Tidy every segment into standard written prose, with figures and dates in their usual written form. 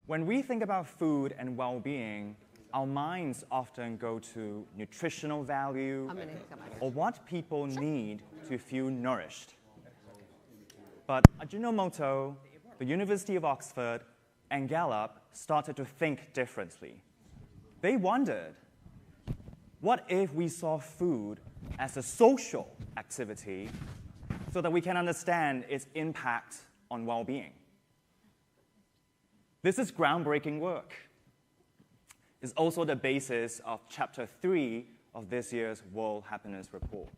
When we think about food and well-being, our minds often go to nutritional value or what people need to feel nourished. But Ajinomoto, the University of Oxford, and Gallup started to think differently. They wondered, what if we saw food as a social activity so that we can understand its impact on well-being? This is groundbreaking work. It's also the basis of Chapter 3 of this year's World Happiness Report.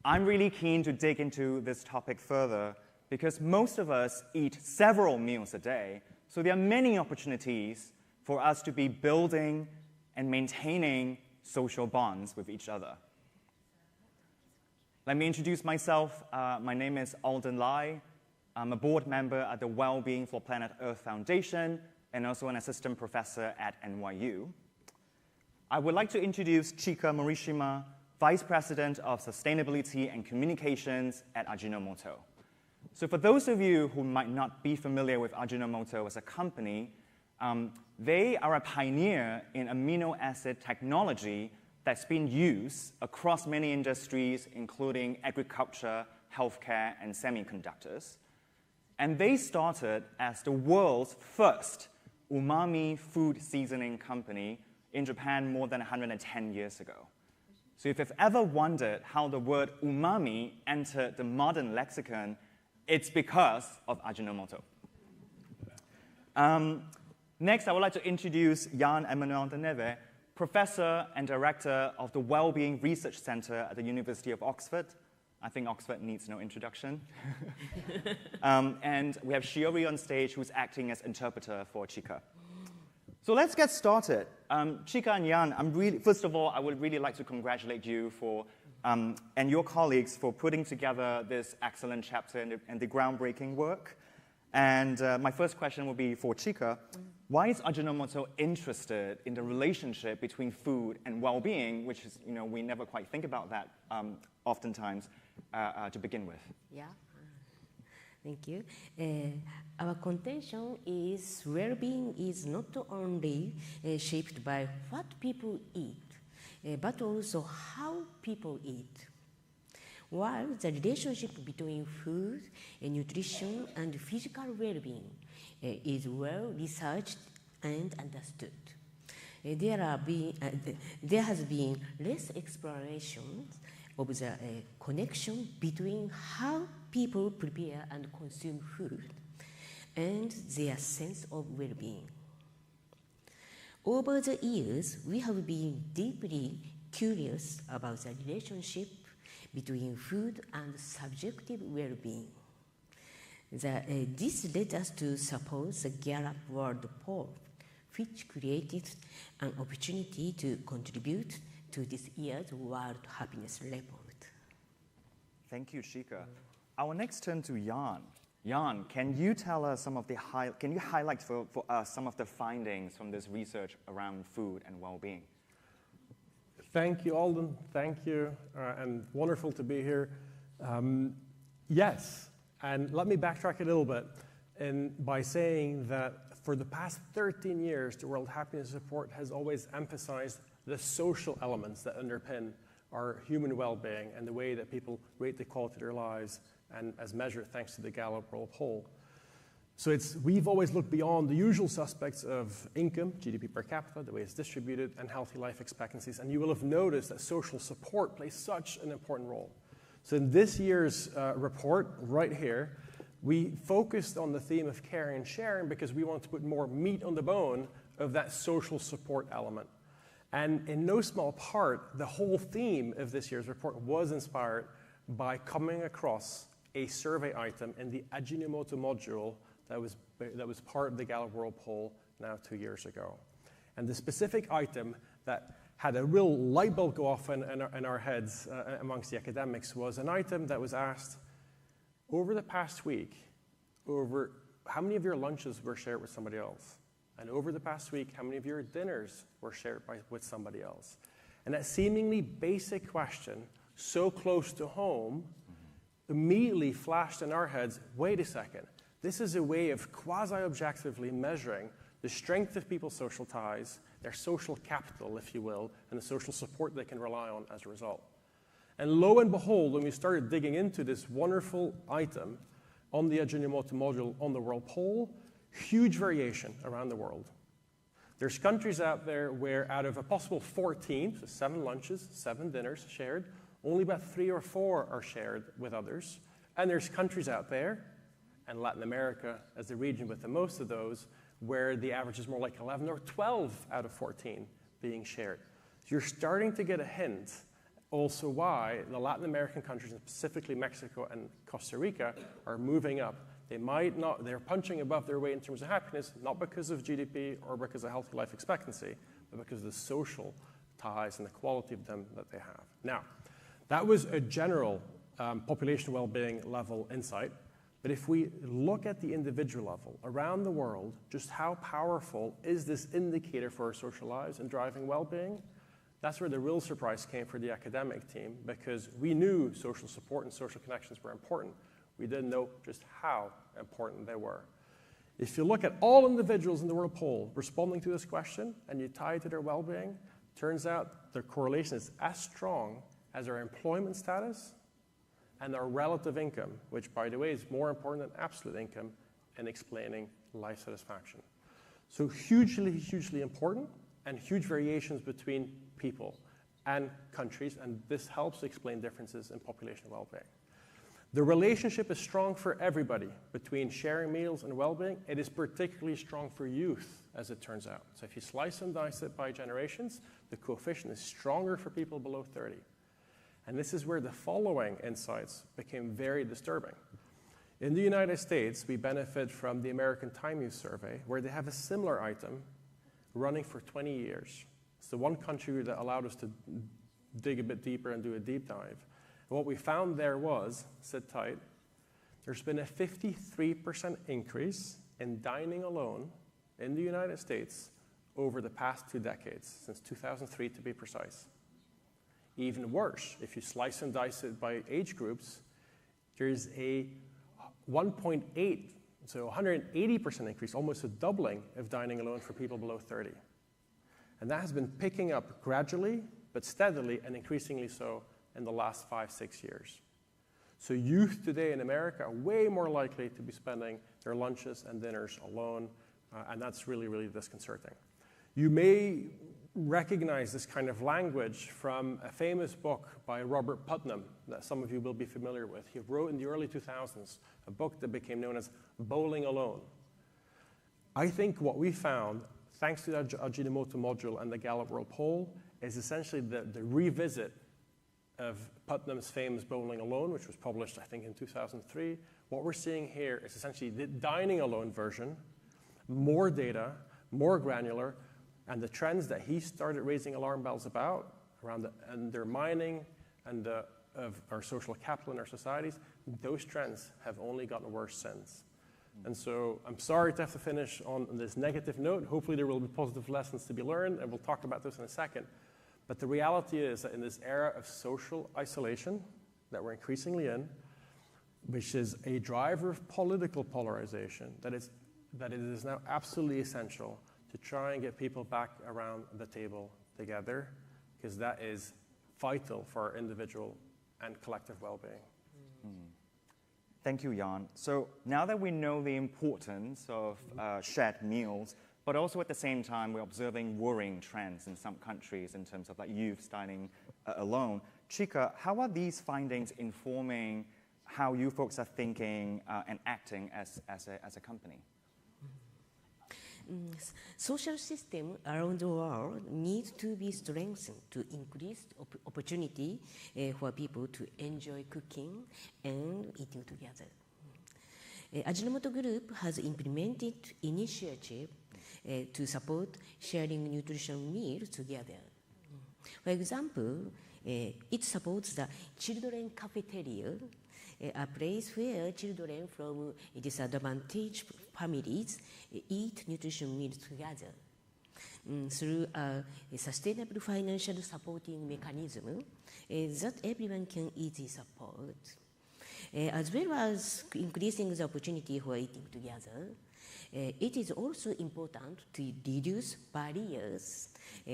I'm really keen to dig into this topic further because most of us eat several meals a day, so there are many opportunities for us to be building and maintaining social bonds with each other. Let me introduce myself. My name is Alden. I'm a board member at the Wellbeing for Planet Earth Foundation and also an assistant professor at NYU. I would like to introduce Chika Morishima, Vice President of Sustainability and Communications at Ajinomoto. So for those of you who might not be familiar with Ajinomoto as a company, they are a pioneer in amino acid technology that's been used across many industries, including agriculture, healthcare, and semiconductors. And they started as the world's first umami food seasoning company in Japan more than 110 years ago. So if you've ever wondered how the word umami entered the modern lexicon, it's because of Ajinomoto. Next, I would like to introduce Jan-Emmanuel Neve, Professor and Director of the Wellbeing Research Center at the University of Oxford. I think Oxford needs no introduction. And we have Shiori on stage, who's acting as interpreter for Chika. So let's get started. Chika and Jan, first of all, I would really like to congratulate you and your colleagues for putting together this excellent chapter and the groundbreaking work. And my first question will be for Chika. Why is Ajinomoto interested in the relationship between food and well-being, which is, we never quite think about that oftentimes to begin with? Yeah, thank you. Our contention is well-being is not only shaped by what people eat, but also how people eat. While the relationship between food, nutrition, and physical well-being is well researched and understood, there has been less exploration of the connection between how people prepare and consume food and their sense of well-being. Over the years, we have been deeply curious about the relationship between food and subjective well-being. This led us to suppose the Gallup World Poll, which created an opportunity to contribute to this year's World Happiness Report. Thank you, Chika. I will next turn to Jan. Jan, can you tell us can you highlight for us some of the findings from this research around food and well-being? Thank you, Alden. Thank you, and wonderful to be here. Yes, and let me backtrack a little bit by saying that for the past 13 years, the World Happiness Report has always emphasized the social elements that underpin our human well-being and the way that people rate the quality of their lives, and as measured thanks to the Gallup World Poll. So we've always looked beyond the usual suspects of income, GDP per capita, the way it's distributed, and healthy life expectancies. And you will have noticed that social support plays such an important role. So in this year's report, right here, we focused on the theme of caring and sharing because we want to put more meat on the bone of that social support element. And in no small part, the whole theme of this year's report was inspired by coming across a survey item in the Ajinomoto module that was part of the Gallup World Poll now 2 years ago. And the specific item that had a real light bulb go off in our heads amongst the academics was an item that was asked, over the past week, how many of your lunches were shared with somebody else? And over the past week, how many of your dinners were shared with somebody else? And that seemingly basic question, so close to home, immediately flashed in our heads, wait a second, This is a way of quasi-objectively measuring the strength of people's social ties, their social capital, if you will, and the social support they can rely on as a result. And lo and behold, when we started digging into this wonderful item on the Ajinomoto module on the world poll, huge variation around the world. There's countries out there where out of a possible 14, so 7 lunches, 7 dinners shared, only about 3 or 4 are shared with others. And there's countries out there, and Latin America as the region with the most of those, where the average is more like 11 or 12 out of 14 being shared. So you're starting to get a hint also why the Latin American countries, and specifically Mexico and Costa Rica, are moving up. They might not, they're punching above their weight in terms of happiness, not because of GDP or because of healthy life expectancy, but because of the social ties and the quality of them that they have. Now, that was a general population well-being level insight. But if we look at the individual level around the world, just how powerful is this indicator for our social lives and driving well-being? That's where the real surprise came for the academic team, because we knew social support and social connections were important. We didn't know just how important they were. If you look at all individuals in the world poll responding to this question and you tie it to their well-being, turns out their correlation is as strong as our employment status and our relative income, which, by the way, is more important than absolute income in explaining life satisfaction. So hugely, hugely important, and huge variations between people and countries, and this helps explain differences in population well-being. The relationship is strong for everybody between sharing meals and well-being. It is particularly strong for youth, as it turns out. So if you slice and dice it by generations, the coefficient is stronger for people below 30. And this is where the following insights became very disturbing. In the United States, we benefit from the American Time Use Survey, where they have a similar item running for 20 years. It's the one country that allowed us to dig a bit deeper and do a deep dive. And what we found there was, sit tight, there's been a 53% increase in dining alone in the United States over the past 2 decades, since 2003 to be precise. Even worse, if you slice and dice it by age groups, there's a 1.8, so 180% increase, almost a doubling of dining alone for people below 30. And that has been picking up gradually, but steadily and increasingly so in the last 5-6 years. So youth today in America are way more likely to be spending their lunches and dinners alone, and that's really, really disconcerting. You may recognize this kind of language from a famous book by Robert Putnam that some of you will be familiar with. He wrote in the early 2000s a book that became known as Bowling Alone. I think what we found, thanks to the Ajinomoto module and the Gallup World Poll, is essentially the revisit of Putnam's famous Bowling Alone, which was published, I think, in 2003. What we're seeing here is essentially the dining alone version, more data, more granular, and the trends that he started raising alarm bells about around the undermining and of our social capital in our societies, those trends have only gotten worse since. And so I'm sorry to have to finish on this negative note. Hopefully there will be positive lessons to be learned, and we'll talk about this in a second. But the reality is that in this era of social isolation that we're increasingly in, which is a driver of political polarization, that it is now absolutely essential to try and get people back around the table together, because that is vital for our individual and collective well-being. Thank you, Jan. So now that we know the importance of shared meals, but also at the same time we're observing worrying trends in some countries in terms of like youth dining alone, Chika, how are these findings informing how you folks are thinking and acting as a company? Social systems around the world need to be strengthened to increase opportunity for people to enjoy cooking and eating together. Ajinomoto Group has implemented initiative to support sharing nutritious meals together. For example, it supports the children cafeteria, a place where children from disadvantaged families eat nutritious meals together. Through a sustainable financial supporting mechanism that everyone can easily support. As well as increasing the opportunity for eating together, it is also important to reduce barriers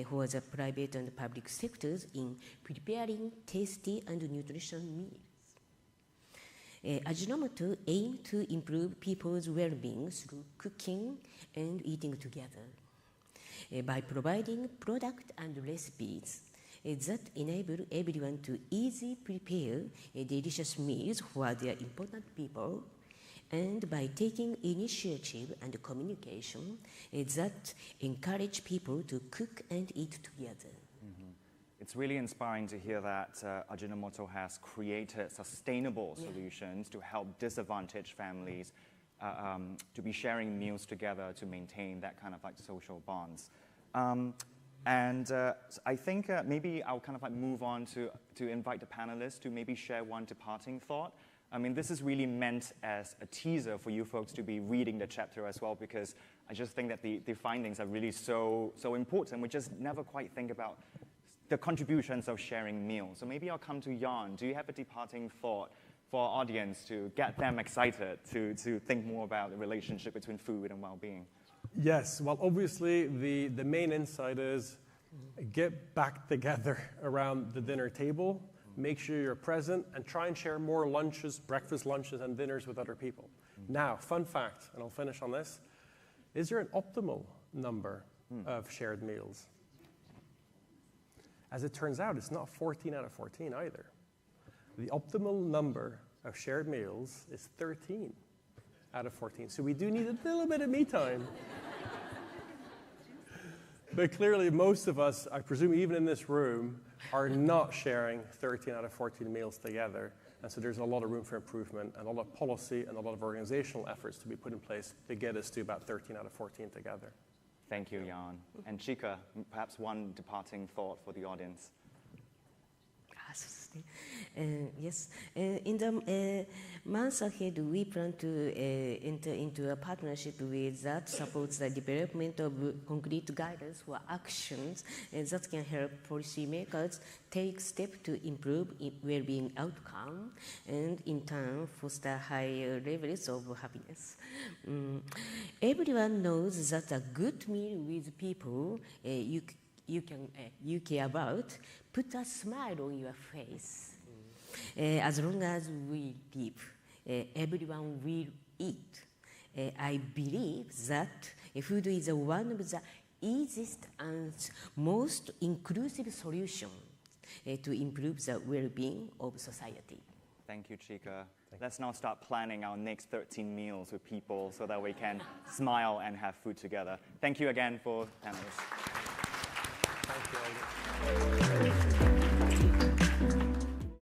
for the private and public sectors in preparing tasty and nutritious meals. Ajinomoto aims to improve people's well-being through cooking and eating together by providing products and recipes that enable everyone to easily prepare delicious meals for their important people, and by taking initiative and communication that encourage people to cook and eat together. It's really inspiring to hear that Ajinomoto has created sustainable solutions to help disadvantaged families to be sharing meals together to maintain that kind of like social bonds. I think maybe I'll kind of like move on to invite the panelists to maybe share one departing thought. I mean, this is really meant as a teaser for you folks to be reading the chapter as well, because I just think that the findings are really so important. We just never quite think about the contributions of sharing meals. So maybe I'll come to Jan. Do you have a departing thought for our audience to get them excited to think more about the relationship between food and well-being? Yes, well, obviously, the main insight is get back together around the dinner table, make sure you're present, and try and share more lunches, breakfast lunches, and dinners with other people. Now, fun fact, and I'll finish on this, is there an optimal number of shared meals? As it turns out, it's not 14 out of 14 either. The optimal number of shared meals is 13 out of 14. So we do need a little bit of me time. But clearly, most of us, I presume even in this room, are not sharing 13 out of 14 meals together. And so there's a lot of room for improvement and a lot of policy and a lot of organizational efforts to be put in place to get us to about 13 out of 14 together. Thank you, Jan. And Chika, perhaps one departing thought for the audience. Yes, in the months ahead, we plan to enter into a partnership with that supports the development of concrete guidance for actions that can help policymakers take steps to improve well-being outcome and in turn foster higher levels of happiness. Everyone knows that a good meal with people you care about put a smile on your face. As long as we live, everyone will eat. I believe that food is one of the easiest and most inclusive solutions to improve the well-being of society. Thank you, Chika. Let's now start planning our next 13 meals with people so that we can smile and have food together. Thank you again for panelists. Thank you, Alden.